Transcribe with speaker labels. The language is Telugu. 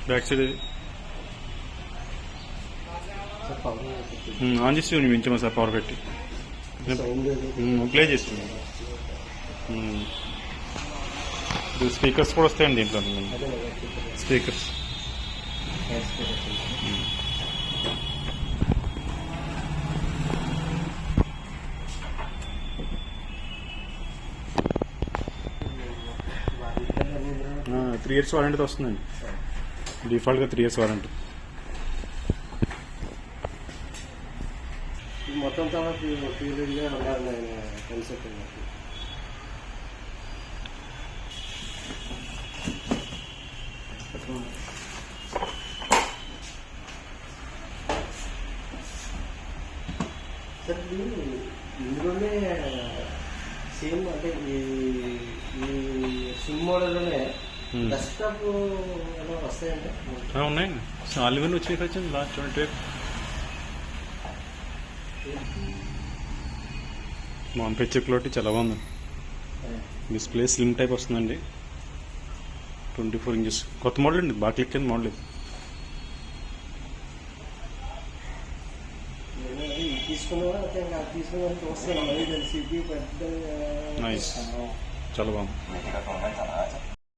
Speaker 1: బ్యాక్ సైడ్ ఆన్ చేసి మించమా సార్ పవర్ పెట్టి ప్లే చేస్తుంది. స్పీకర్స్ కూడా వస్తాయండి దీంట్లో. స్పీకర్స్ త్రీ ఇయర్స్ వారంటీతో వస్తుందండి. డిఫాల్ట్గా 3 years వారంటీ.
Speaker 2: మొత్తం కాన్సెప్ట్ సార్ ఇందులోనే సేమ్ అంటే ఈ సిమ్ మోడల్లోనే డెస్క్టాప్ ఎలా వస్తాయండి?
Speaker 1: ఉన్నాయండి. ఆల్ వచ్చింది లాస్ట్ 20 మాన్ పెచ్చెక్లోటి చాలా బాగుంది. డిస్ప్లే స్లిమ్ టైప్ వస్తుందండి. 24 inches కొత్త మోడల్ అండి. బాగా క్లిక్ అయింది మోడల్. నైస్, చాలా బాగుంది.